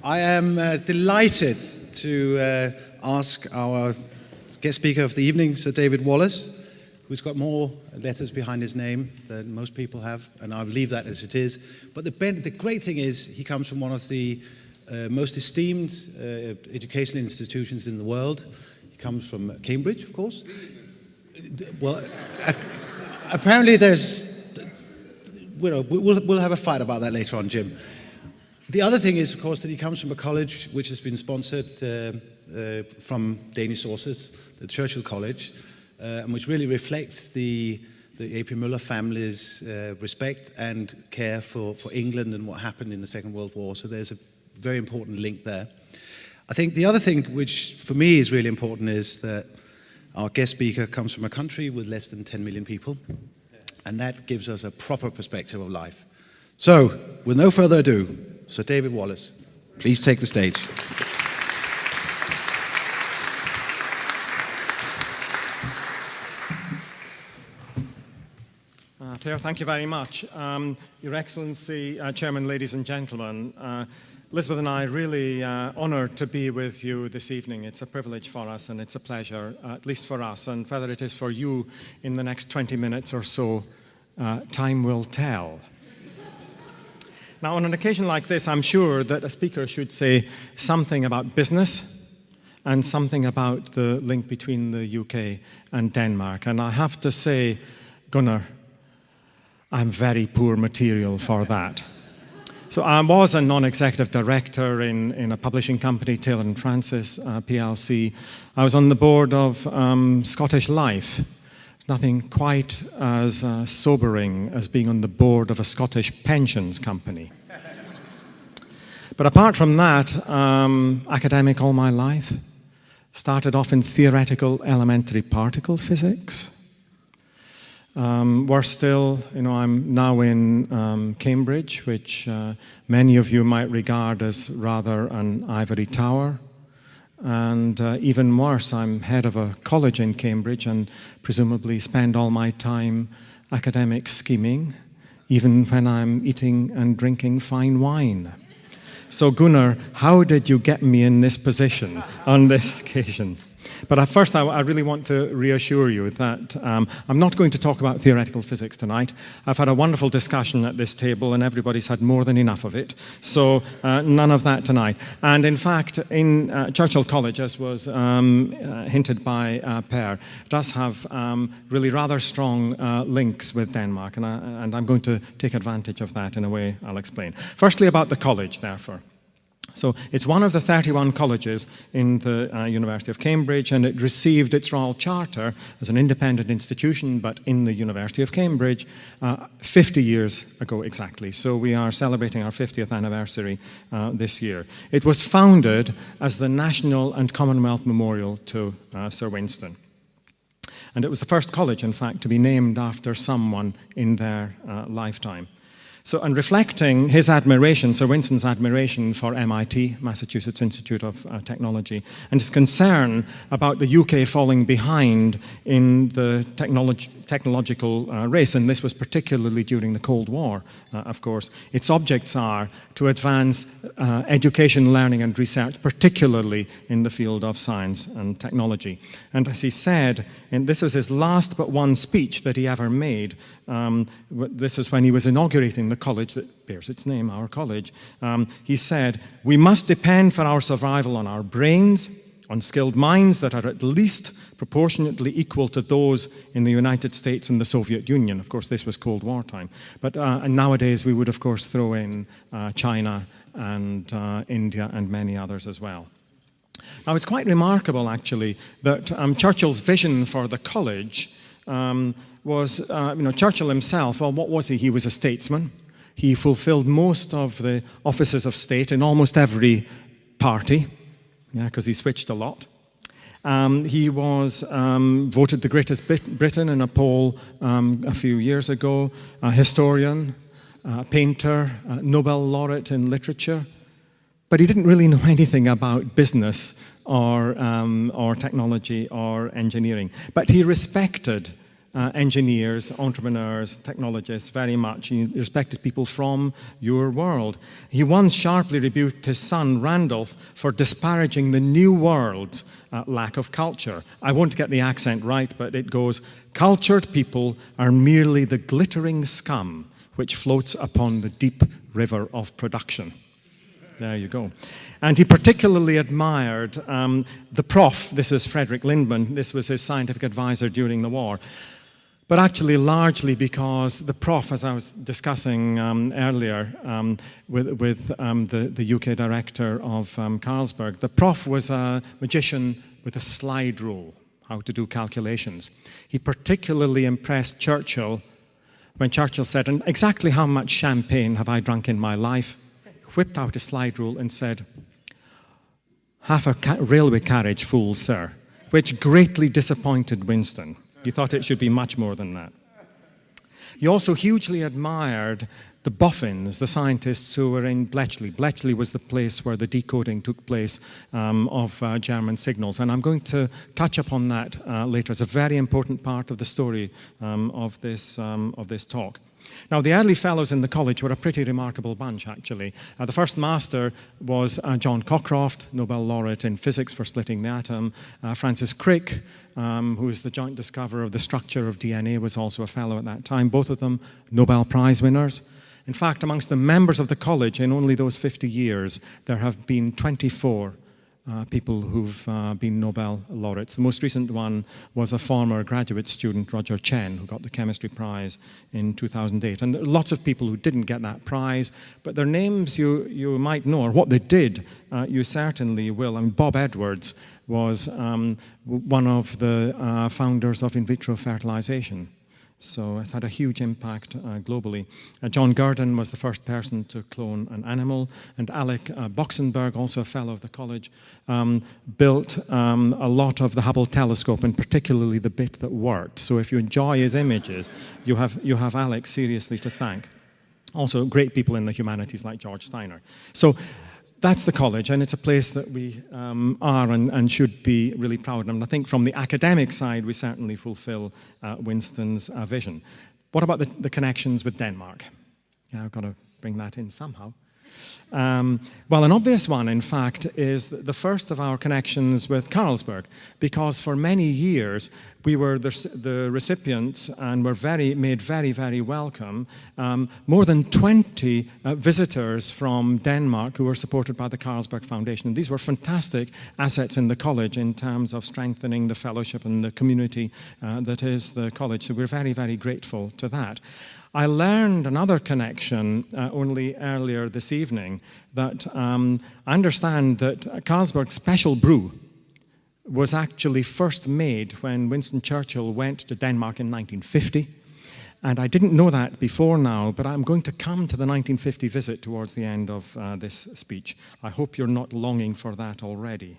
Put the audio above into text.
I am delighted to ask our guest speaker of the evening, Sir David Wallace, who's got more letters behind his name than most people have, and I'll leave that as it is. But the great thing is he comes from one of the most esteemed educational institutions in the world. He comes from Cambridge, of course. Well, apparently there's, we'll have a fight about that later on, Jim. The other thing is, of course, that he comes from a college which has been sponsored from Danish sources, the Churchill College, and which really reflects the A.P. Møller family's respect and care for England and what happened in the Second World War. So there's a very important link there. I think the other thing which for me is really important is that our guest speaker comes from a country with less than 10 million people, and that gives us a proper perspective of life. So, with no further ado, Sir David Wallace, please take the stage. Pierre, thank you very much. Your Excellency, Chairman, ladies and gentlemen, Elizabeth and I are really honoured to be with you this evening. It's a privilege for us and it's a pleasure, at least for us, and whether it is for you in the next 20 minutes or so, time will tell. Now, on an occasion like this, I'm sure that a speaker should say something about business and something about the link between the UK and Denmark. And I have to say, Gunnar, I'm very poor material for that. So I was a non-executive director in a publishing company, Taylor & Francis PLC. I was on the board of Scottish Life. Nothing quite as sobering as being on the board of a Scottish pensions company. But apart from that, academic all my life. Started off in theoretical elementary particle physics. We're still, I'm now in Cambridge, which many of you might regard as rather an ivory tower. And even worse, I'm head of a college in Cambridge and presumably spend all my time academic scheming, even when I'm eating and drinking fine wine. So Gunnar, how did you get me in this position on this occasion? But first, I really want to reassure you that I'm not going to talk about theoretical physics tonight. I've had a wonderful discussion at this table, and everybody's had more than enough of it. So none of that tonight. And in fact, in Churchill College, as was hinted by Per, does have really rather strong links with Denmark, and I'm going to take advantage of that in a way I'll explain. Firstly, about the college, therefore. So it's one of the 31 colleges in the University of Cambridge, and it received its Royal Charter as an independent institution, but in the University of Cambridge 50 years ago exactly. So we are celebrating our 50th anniversary this year. It was founded as the National and Commonwealth Memorial to Sir Winston. And it was the first college, in fact, to be named after someone in their lifetime. So, and reflecting his admiration, Sir Winston's admiration for MIT, Massachusetts Institute of Technology, and his concern about the UK falling behind in the technological race, and this was particularly during the Cold War, of course. Its objects are to advance education, learning and research, particularly in the field of science and technology. And as he said, and this was his last but one speech that he ever made, this is when he was inaugurating the college that bears its name, our college. He said, "We must depend for our survival on our brains, on skilled minds that are at least proportionately equal to those in the United States and the Soviet Union." Of course, this was Cold War time. But and nowadays, we would, of course, throw in China and India and many others as well. Now, it's quite remarkable, actually, that Churchill's vision for the college was, Churchill himself, well, what was he? He was a statesman. He fulfilled most of the offices of state in almost every party, because he switched a lot. He was voted the greatest Briton in a poll a few years ago, a historian, a painter, a Nobel laureate in literature. But he didn't really know anything about business or technology or engineering. But he respected engineers, entrepreneurs, technologists, very much respected people from your world. He once sharply rebuked his son, Randolph, for disparaging the New World's lack of culture. I won't get the accent right, but it goes, "Cultured people are merely the glittering scum which floats upon the deep river of production." There you go. And he particularly admired the prof, this is Frederick Lindman, this was his scientific advisor during the war, but actually largely because the prof, as I was discussing earlier with the UK director of Carlsberg, the prof was a magician with a slide rule, how to do calculations. He particularly impressed Churchill when Churchill said, "And exactly how much champagne have I drunk in my life?" Whipped out a slide rule and said, "Half a railway carriage full, sir," which greatly disappointed Winston. He thought it should be much more than that. He also hugely admired the boffins, the scientists who were in Bletchley. Bletchley was the place where the decoding took place of German signals, and I'm going to touch upon that later. It's a very important part of the story of this talk. Now, the early fellows in the college were a pretty remarkable bunch, actually. The first master was John Cockcroft, Nobel laureate in physics for splitting the atom. Francis Crick, who is the joint discoverer of the structure of DNA, was also a fellow at that time. Both of them Nobel Prize winners. In fact, amongst the members of the college, in only those 50 years, there have been 24 people who've been Nobel laureates. The most recent one was a former graduate student, Roger Chen, who got the chemistry prize in 2008. And lots of people who didn't get that prize, but their names you might know, or what they did, you certainly will. I mean, Bob Edwards was one of the founders of in vitro fertilization. So it had a huge impact globally. John Gurdon was the first person to clone an animal, and Alec Boxenberg, also a fellow of the college, built a lot of the Hubble telescope, and particularly the bit that worked. So if you enjoy his images, you have Alec seriously to thank. Also, great people in the humanities like George Steiner. So that's the college, and it's a place that we are and should be really proud of. And I think from the academic side, we certainly fulfill Winston's vision. What about the connections with Denmark? Yeah, I've got to bring that in somehow. Well, an obvious one, in fact, is the first of our connections with Carlsberg, because for many years we were the recipients and were made very, very welcome. More than 20 visitors from Denmark who were supported by the Carlsberg Foundation. And these were fantastic assets in the college in terms of strengthening the fellowship and the community that is the college. So we're very, very grateful to that. I learned another connection only earlier this evening, that I understand that Carlsberg's special brew was actually first made when Winston Churchill went to Denmark in 1950. And I didn't know that before now, but I'm going to come to the 1950 visit towards the end of this speech. I hope you're not longing for that already.